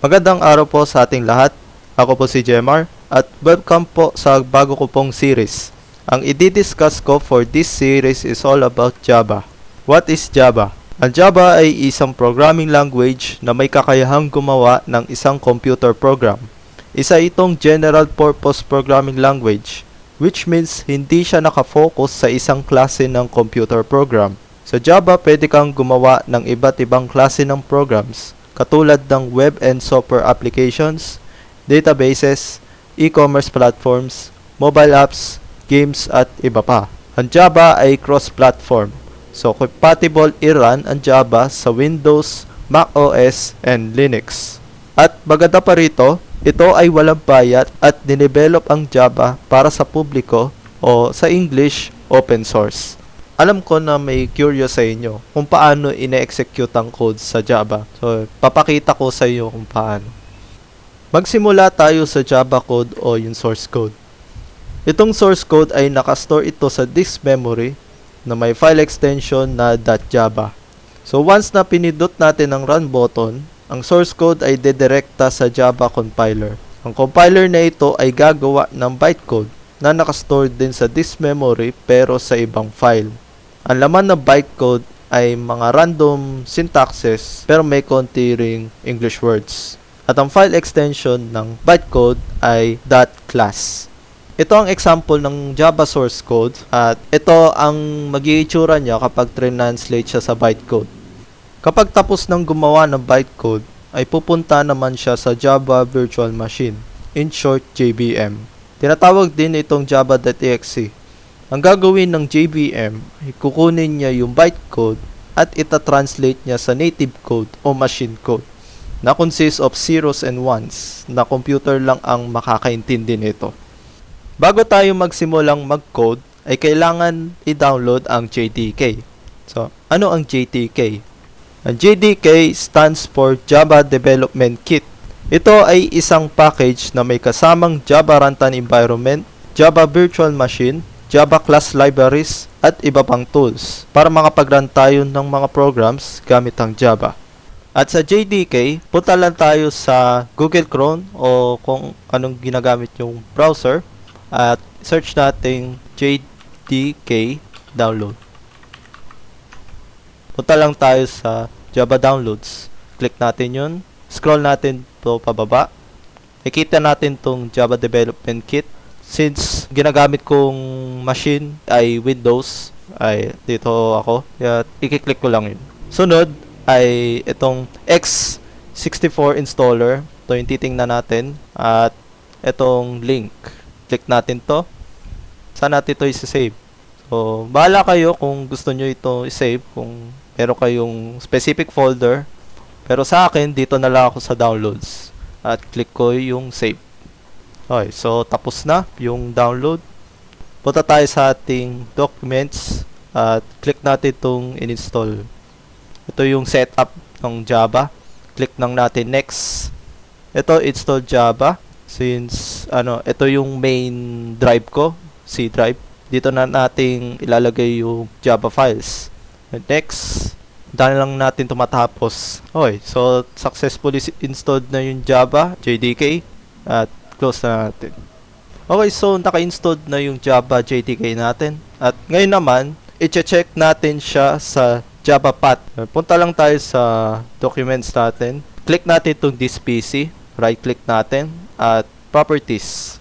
Magandang araw po sa ating lahat. Ako po si Jemar at welcome po sa bago ko pong series. Ang i-discuss ko for this series is all about Java. What is Java? Ang Java ay isang programming language na may kakayahang gumawa ng isang computer program. Isa itong general purpose programming language, which means hindi siya nakafocus sa isang klase ng computer program. Sa Java, pwede kang gumawa ng iba't ibang klase ng programs katulad ng web and software applications, databases, e-commerce platforms, mobile apps, games at iba pa. Ang Java ay cross-platform, so compatible i-run ang Java sa Windows, Mac OS, and Linux. At maganda pa rito, ito ay walang bayad at dinevelop ang Java para sa publiko o sa English open source. Alam ko na may curious sa inyo kung paano ine-execute ang code sa Java. So, papakita ko sa iyo kung paano. Magsimula tayo sa Java code o yung source code. Itong source code ay nakastore ito sa disk memory na may file extension na .java. So, once na pinindot natin ang run button, ang source code ay dedirekta sa Java compiler. Ang compiler na ito ay gagawa ng bytecode na nakastore din sa disk memory pero sa ibang file. Ang laman ng bytecode ay mga random syntaxes pero may konti ring English words. At ang file extension ng bytecode ay .class. Ito ang example ng Java source code at ito ang mag-iitsura niya kapag translate siya sa bytecode. Kapag tapos ng gumawa ng bytecode, ay pupunta naman siya sa Java Virtual Machine, in short JVM. Tinatawag din itong java.exe. Ang gagawin ng JVM ay kukunin niya yung bytecode at ita-translate niya sa native code o machine code na consists of zeros and ones na computer lang ang makakaintindi nito. Bago tayo magsimulang mag-code, ay kailangan i-download ang JDK. So, ano ang JDK? Ang JDK stands for Java Development Kit. Ito ay isang package na may kasamang Java Runtime Environment, Java Virtual Machine, Java Class Libraries, at iba pang tools para makapag-run tayo ng mga programs gamit ang Java. At sa JDK, punta lang tayo sa Google Chrome o kung anong ginagamit yung browser at search natin JDK download. Punta lang tayo sa Java Downloads. Click natin yun. Scroll natin to pababa. Ikita natin tong Java Development Kit. Since ginagamit kong machine ay Windows, ay dito ako. At i-click ko lang yun. Sunod ay itong x64 installer. Ito yung titingnan natin. At itong link. Click natin to. Saan natin ito i-save? So, bahala kayo kung gusto nyo ito i-save. Kung meron kayong specific folder. Pero sa akin, dito na lang ako sa downloads. At click ko yung save. Okay, so tapos na yung download. Punta tayo sa ating documents at click natin itong install. Ito yung setup ng Java. Click lang natin next. Ito install Java since ito yung main drive ko, C drive. Dito na natin ilalagay yung Java files. And next, dahil lang natin tumatapos. Okay, so successfully installed na yung Java JDK at close na natin. Okay, so naka-installed na yung Java JDK natin. At ngayon naman, i-check natin siya sa Java path. Punta lang tayo sa documents natin. Click natin itong this PC. Right click natin at properties.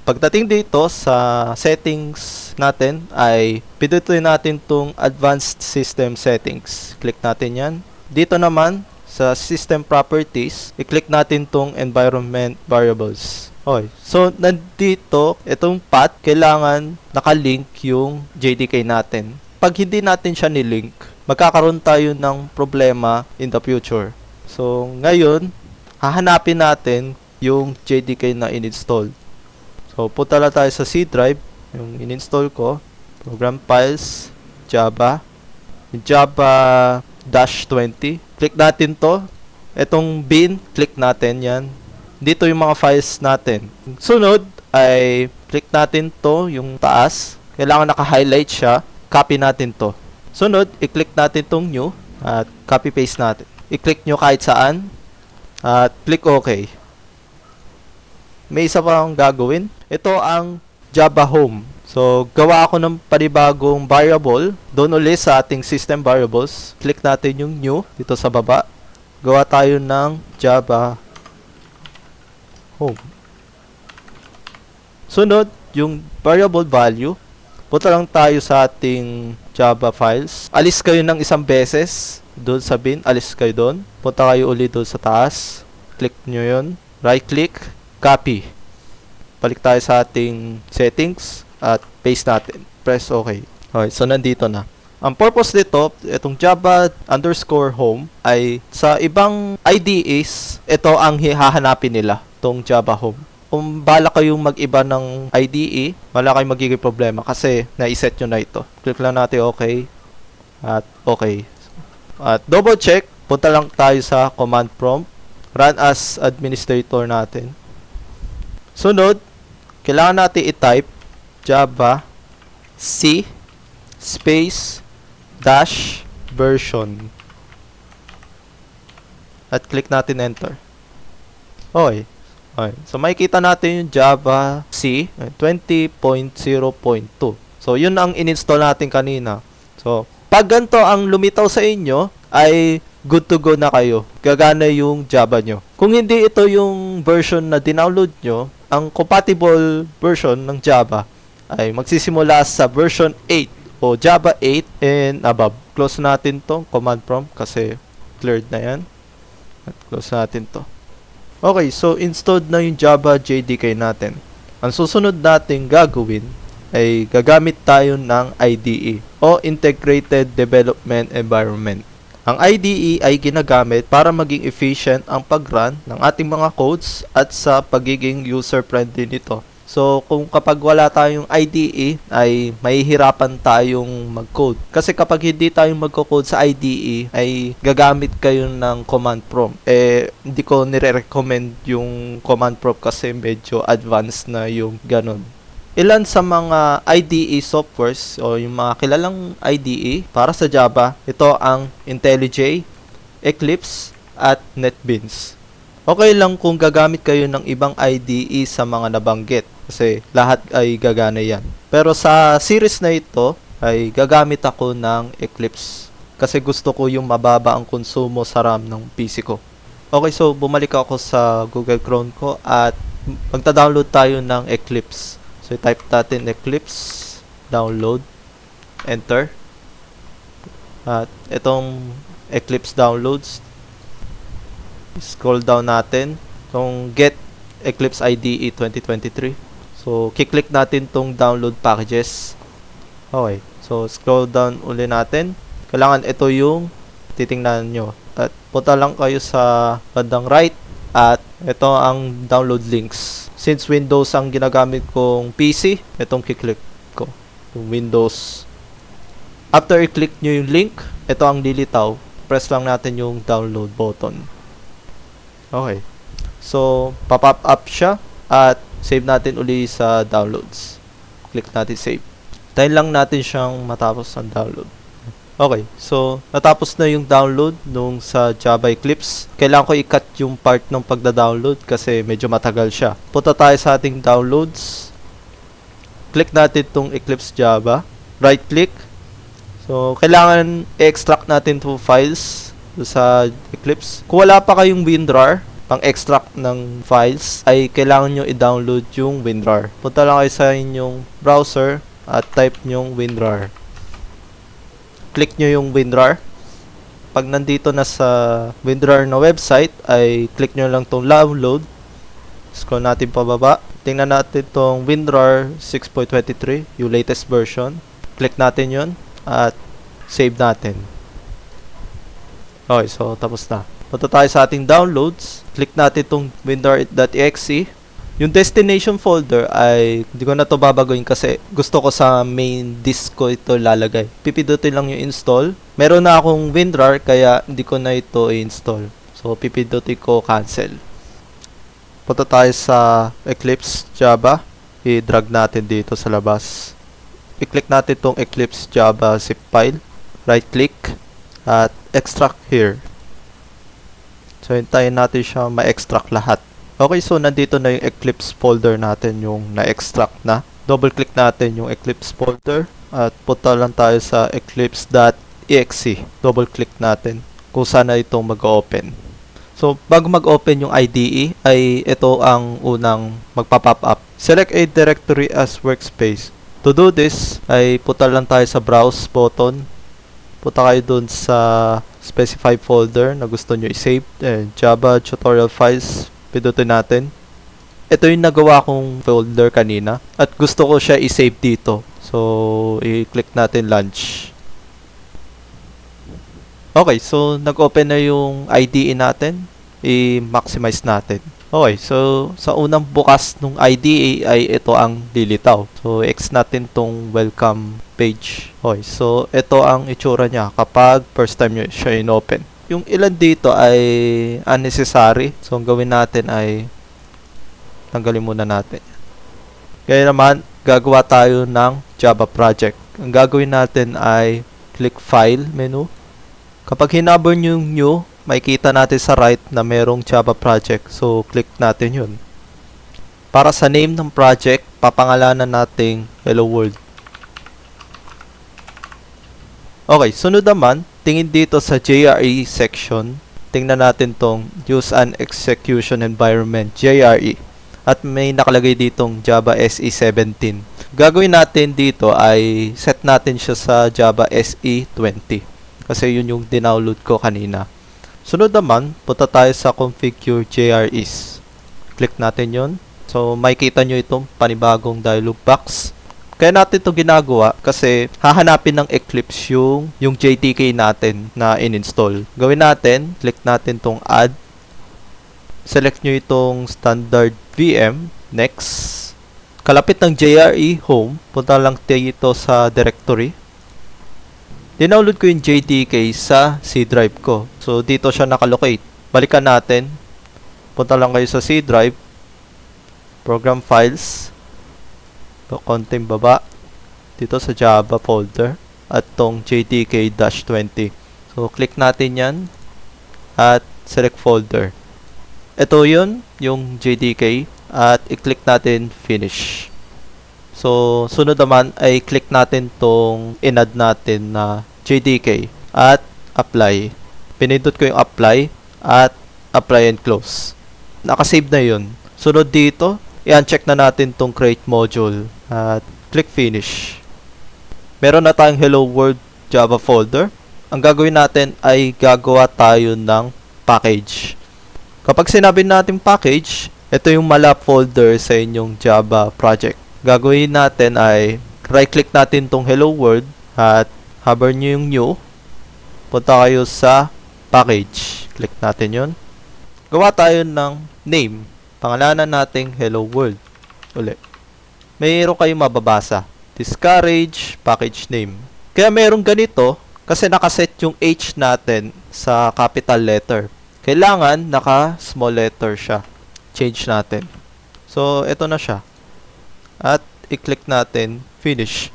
Pagdating dito sa settings natin ay pindutin natin itong advanced system settings. Click natin yan. Dito naman sa system properties, i-click natin tong environment variables. Okay. So, nandito, itong path, kailangan nakalink yung JDK natin. Pag hindi natin siya nilink, magkakaroon tayo ng problema in the future. So, ngayon, hahanapin natin yung JDK na in-install. So, punta lang tayo sa C drive, yung in-install ko, program files, Java, Java-20. Click natin to. Itong bin, click natin yan. Dito yung mga files natin. Sunod ay click natin to, yung taas. Kailangan naka-highlight siya. Copy natin to. Sunod, i-click natin tong new at copy-paste natin. I-click nyo kahit saan. At click OK. May isa pa akong gagawin. Ito ang Java Home. So, gawa ako ng panibagong variable. Doon ulit sa ating system variables. Click natin yung new dito sa baba. Gawa tayo ng Java Home. Sunod, yung variable value. Punta lang tayo sa ating Java files. Alis kayo ng isang beses. Doon sa bin, alis kayo doon. Punta kayo ulit doon sa taas. Click nyo yun. Right click. Copy. Balik tayo sa ating settings at paste natin. Press OK. Okay, so nandito na. Ang purpose nito, itong Java_home ay sa ibang IDEs, ito ang hahanapin nila, itong Java Home. Kung bala kayong mag-iba ng IDE, wala kayong magiging problema kasi naiset nyo na ito. Click lang natin OK at OK. At double check, punta lang tayo sa command prompt. Run as administrator natin. Sunod, kailangan natin i-type Java C space dash version. At click natin enter. Okay. Okay. So makikita natin yung Java C 20.0.2. So yun ang in-install natin kanina. So pag ganito ang lumitaw sa inyo ay good to go na kayo. Gagana yung Java nyo. Kung hindi ito yung version na dinownload nyo, ang compatible version ng Java ay magsisimula sa version 8 o Java 8 and above. Close natin to command prompt kasi cleared na yan. At close natin to. Okay, so installed na yung Java JDK natin. Ang susunod natin gagawin ay gagamit tayo ng IDE o Integrated Development Environment. Ang IDE ay ginagamit para maging efficient ang pag-run ng ating mga codes at sa pagiging user-friendly nito. So, kung kapag wala tayong IDE, ay mahihirapan tayong mag-code. Kasi kapag hindi tayo magko-code sa IDE, ay gagamit kayo ng command prompt. Hindi ko nire-recommend yung command prompt kasi medyo advanced na yung ganun. Ilan sa mga IDE softwares o yung mga kilalang IDE para sa Java, ito ang IntelliJ, Eclipse, at NetBeans. Okay lang kung gagamit kayo ng ibang IDE sa mga nabanggit kasi lahat ay gagana yan. Pero sa series na ito ay gagamit ako ng Eclipse kasi gusto ko yung mababa ang konsumo sa RAM ng PC ko. Okay, so bumalik ako sa Google Chrome ko at magta-download tayo ng Eclipse. So, type natin Eclipse, download, enter. At itong Eclipse downloads, scroll down natin, itong Get Eclipse IDE 2023. So, kiklik natin itong download packages. Okay, so scroll down uli natin. Kailangan ito yung titingnan nyo. At punta lang kayo sa bandang right at ito ang download links. Since Windows ang ginagamit kong PC, itong kiklik ko. Yung Windows. After i-click nyo yung link, ito ang lilitaw. Press lang natin yung download button. Okay. So, pop-up up siya at save natin uli sa downloads. Click natin save. Tayin lang natin siyang matapos ang download. Okay, so natapos na yung download nung sa Java Eclipse. Kailangan ko i-cut yung part ng pagda-download kasi medyo matagal siya. Punta tayo sa ating downloads. Click natin itong Eclipse Java. Right click. So, kailangan i-extract natin 2 files sa Eclipse. Kung wala pa kayong WinRAR, pang extract ng files, ay kailangan nyo i-download yung WinRAR. Punta lang kayo sa inyong browser at type nyong WinRAR. Click nyo yung WinRAR. Pag nandito na sa WinRAR na website, ay click nyo lang tong download. Scroll natin pababa. Tingnan natin tong WinRAR 6.23, yung latest version. Click natin yun at save natin. Okay, so tapos na. Punta tayo sa ating downloads. Click natin tong winrar.exe. Yung destination folder ay hindi ko na to babaguhin kasi gusto ko sa main disk ko ito lalagay. Pipindutin lang yung install. Meron na akong WinRAR kaya hindi ko na ito i-install. So pipindutin ko cancel. Punta tayo sa Eclipse Java. I-drag natin dito sa labas. I-click natin itong Eclipse Java zip file. Right click at extract here. So, hintayin natin siya ma-extract lahat. Okay, so nandito na yung Eclipse folder natin, yung na-extract na. Double-click natin yung Eclipse folder at punta lang tayo sa eclipse.exe. Double-click natin kung saan na itong mag-open. So, bago mag-open yung IDE, ay ito ang unang magpa-pop up. Select a directory as workspace. To do this, ay punta lang tayo sa browse button. Punta kayo dun sa specified folder na gusto nyo i-save. Java tutorial files. Pindutin natin. Ito yung nagawa kong folder kanina. At gusto ko siya i-save dito. So, i-click natin launch. Okay, so nag-open na yung IDE natin. I-maximize natin. Okay, so sa unang bukas ng IDE ay ito ang lilitaw. So, X natin tong welcome page. Okay, so ito ang itsura niya kapag first time nyo siya in-open. Yung ilan dito ay unnecessary. So, ang gawin natin ay tanggalin muna natin. Kaya naman, gagawa tayo ng Java project. Ang gagawin natin ay click File menu. Kapag hinabol nyo yung new, makikita natin sa right na merong Java project. So, click natin yun. Para sa name ng project, papangalanan natin Hello World. Okay, sunod naman, tingin dito sa JRE section. Tingnan natin tong Use an Execution Environment, JRE. At may nakalagay ditong Java SE 17. Gagawin natin dito ay set natin siya sa Java SE 20. Kasi yun yung dinownload ko kanina. Sunod naman, punta tayo sa Configure JREs. Click natin yun. So, makikita nyo itong panibagong dialog box. Kaya natin ito ginagawa kasi hahanapin ng Eclipse yung JDK natin na in-install. Gawin natin, click natin itong Add. Select nyo itong Standard VM. Next. Kalapit ng JRE Home, punta lang dito sa directory. Dinownload ko yung JDK sa C drive ko. So, dito siya nakalocate. Balikan natin. Punta lang kayo sa C drive. Program Files. Konting baba. Dito sa Java folder. At tong JDK-20. So, click natin yan. At select folder. Ito yun, yung JDK. At i-click natin Finish. So, sunod naman ay click natin tong in-add natin na JDK at apply. Pinindot ko yung apply at apply and close. Nakasave na yun. Sunod dito, i-uncheck na natin tong create module at click finish. Meron na tayong Hello World Java folder. Ang gagawin natin ay gagawa tayo ng package. Kapag sinabi natin package, ito yung mala folder sa inyong Java project. Gagawin natin ay right-click natin tong Hello World at hover nyo yung new. Punta kayo sa package. Click natin yun. Gawa tayo ng name. Pangalanan natin Hello World. Uli. Mayroon kayong mababasa. Discourage package name. Kaya mayroong ganito kasi nakaset yung H natin sa capital letter. Kailangan naka-small letter siya. Change natin. So, ito na siya. At i-click natin finish.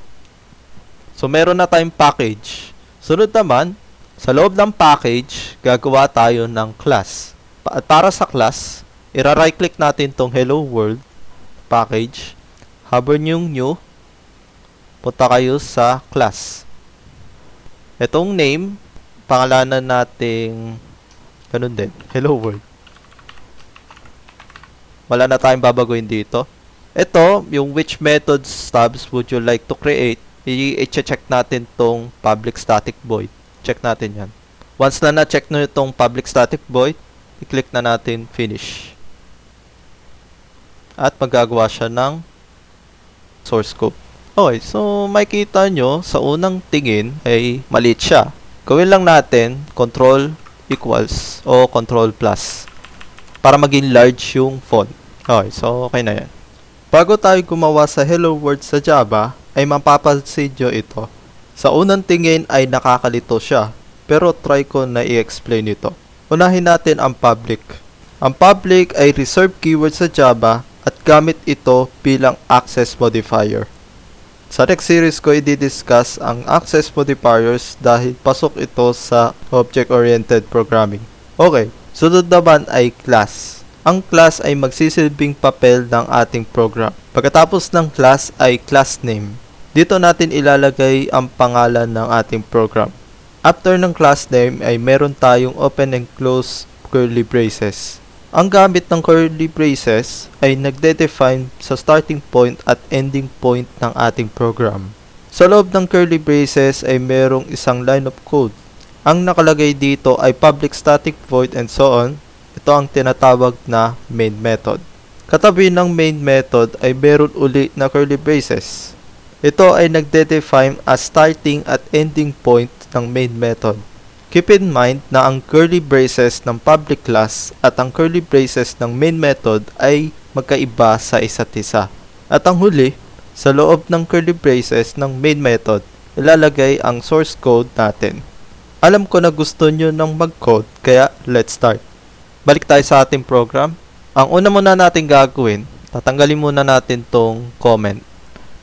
So, meron na tayong package. Sunod naman, sa loob ng package, gagawa tayo ng class. At para sa class, i-right click natin tong Hello World package. Hover yung new. Punta kayo sa class. Itong name, pangalanan nating ganun din, Hello World. Wala na tayong babaguhin dito. Ito, yung which methods stubs would you like to create, i-check natin tong public static void. Check natin yan. Once na na-check na itong public static void, i-click na natin finish. At magagawa siya ng source code. Okay, so makikita nyo sa unang tingin ay maliit siya. Gawin lang natin control equals o control plus para maging large yung font. Okay, so okay na yan. Bago tayo gumawa sa Hello World sa Java, ay mapapansin nyo ito. Sa unang tingin ay nakakalito siya, pero try ko na i-explain ito. Unahin natin ang public. Ang public ay reserved keyword sa Java at gamit ito bilang access modifier. Sa next series ko i-discuss ang access modifiers dahil pasok ito sa object-oriented programming. Okay, Sunod naman ay class. Ang class ay magsisilbing papel ng ating program. Pagkatapos ng class ay class name. Dito natin ilalagay ang pangalan ng ating program. After ng class name ay meron tayong open and close curly braces. Ang gamit ng curly braces ay nagde-define sa starting point at ending point ng ating program. Sa loob ng curly braces ay merong isang line of code. Ang nakalagay dito ay public static void and so on. Ito ang tinatawag na main method. Katabi ng main method ay meron uli na curly braces. Ito ay nagde-define as starting at ending point ng main method. Keep in mind na ang curly braces ng public class at ang curly braces ng main method ay magkaiba sa isa't isa. At ang huli, sa loob ng curly braces ng main method, ilalagay ang source code natin. Alam ko na gusto nyo ng mag-code, kaya let's start. Balik tayo sa ating program. Ang una muna natin gagawin, tatanggalin muna natin tong comment.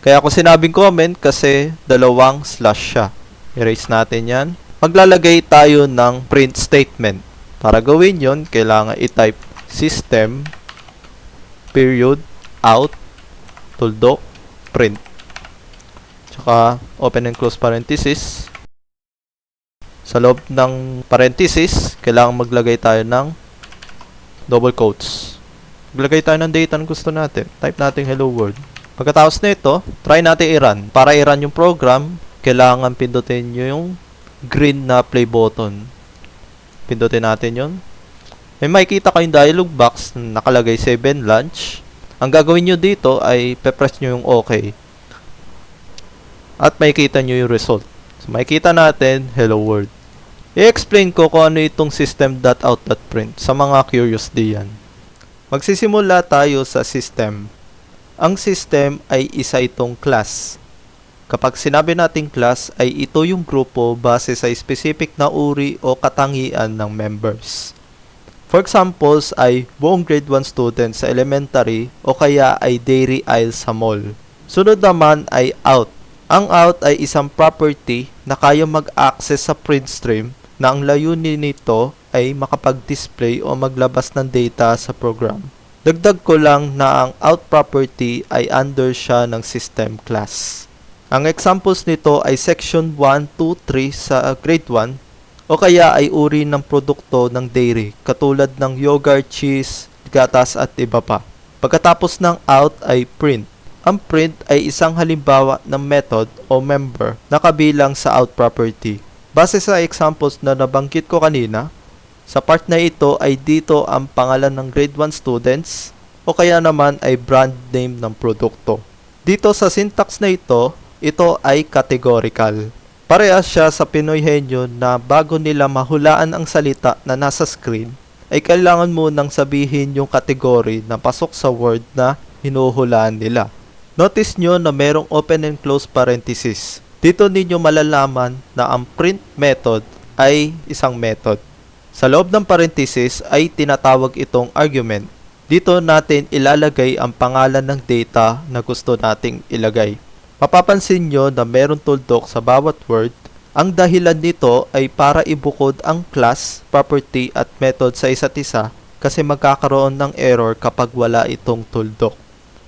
Kaya ako sinabing comment kasi dalawang slash siya. Erase natin yan. Maglalagay tayo ng print statement. Para gawin yon, kailangan i-type system period out tuldok print. Tsaka open and close parenthesis. Sa loob ng parenthesis, kailangan maglagay tayo ng double quotes. Maglagay tayo ng data na gusto natin. Type natin hello world. Pagkatapos nito, try natin i-run. Para i-run yung program, kailangan pindutin nyo yung green na play button. Pindutin natin yun. May makikita kayong dialog box na nakalagay 7 launch. Ang gagawin nyo dito ay pe-press nyo yung OK. At makikita nyo yung result. So makikita natin, hello world. I-explain ko kung ano itong system.out.print sa mga curious diyan. Magsisimula tayo sa system. Ang system ay isa itong class. Kapag sinabi nating class ay ito yung grupo base sa specific na uri o katangian ng members. For examples ay buong grade 1 students sa elementary o kaya ay dairy aisle sa mall. Sunod naman ay out. Ang out ay isang property na kaya mag-access sa print stream na ang layunin nito ay makapag-display o maglabas ng data sa program. Dagdag ko lang na ang out property ay under siya ng system class. Ang examples nito ay section 1, 2, 3 sa grade 1 o kaya ay uri ng produkto ng dairy katulad ng yogurt, cheese, gatas at iba pa. Pagkatapos ng out ay print. Ang print ay isang halimbawa ng method o member na kabilang sa out property. Base sa examples na nabanggit ko kanina, sa part na ito ay dito ang pangalan ng grade 1 students o kaya naman ay brand name ng produkto. Dito sa syntax na ito ay categorical. Parehas siya sa Pinoy Henyo na bago nila mahulaan ang salita na nasa screen, ay kailangan mo nang sabihin yung category na pasok sa word na hinuhulaan nila. Notice nyo na merong open and close parenthesis. Dito ninyo malalaman na ang print method ay isang method. Sa loob ng parenthesis ay tinatawag itong argument. Dito natin ilalagay ang pangalan ng data na gusto nating ilagay. Mapapansin nyo na meron tuldok sa bawat word. Ang dahilan nito ay para ibukod ang class, property at method sa isa't isa kasi magkakaroon ng error kapag wala itong tuldok.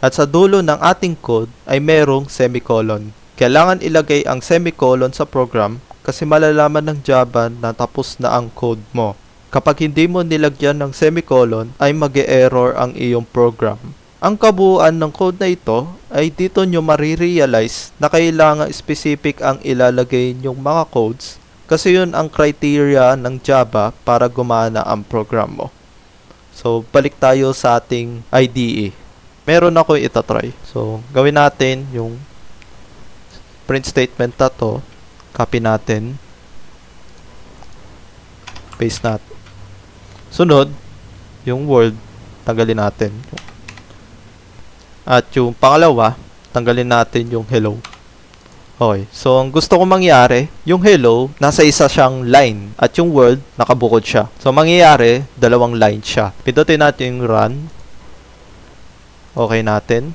At sa dulo ng ating code ay merong semicolon. Kailangan ilagay ang semicolon sa program kasi malalaman ng Java na tapos na ang code mo. Kapag hindi mo nilagyan ng semicolon ay mag-e-error ang iyong program. Ang kabuuan ng code na ito ay dito nyo marirealize na kailangan specific ang ilalagay nyong mga codes kasi yun ang criteria ng Java para gumana ang program mo. So, balik tayo sa ating IDE. Meron ako itatry. So, gawin natin yung print statement na to. Copy natin. Paste natin. Sunod, yung word, tanggalin natin. At yung pangalawa, tanggalin natin yung hello. Okay, so ang gusto kong mangyari, yung hello, nasa isa siyang line. At yung word, nakabukod siya. So mangyayari, dalawang line siya. Pindutin natin yung run. Okay natin.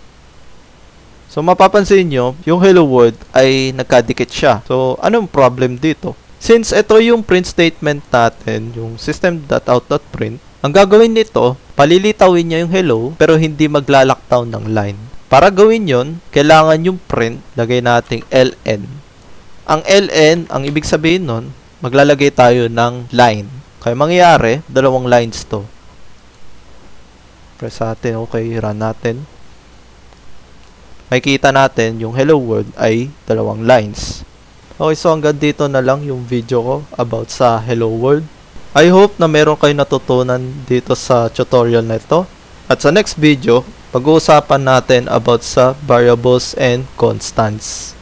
So mapapansin nyo, yung hello world ay nagkadikit siya. So anong problem dito? Since ito yung print statement natin, yung system.out.print, ang gagawin nito, palilitawin niya yung hello pero hindi magla-lockdown ng line. Para gawin yon, kailangan yung print, lagay nating ln. Ang ln, ang ibig sabihin nun, maglalagay tayo ng line. Kaya mangyayari, dalawang lines to. Press natin, okay, run natin. Makikita natin yung hello world ay dalawang lines. Okay, so hanggang dito na lang yung video ko about sa hello world. I hope na meron kayo natutunan dito sa tutorial na ito. At sa next video, pag-uusapan natin about sa variables and constants.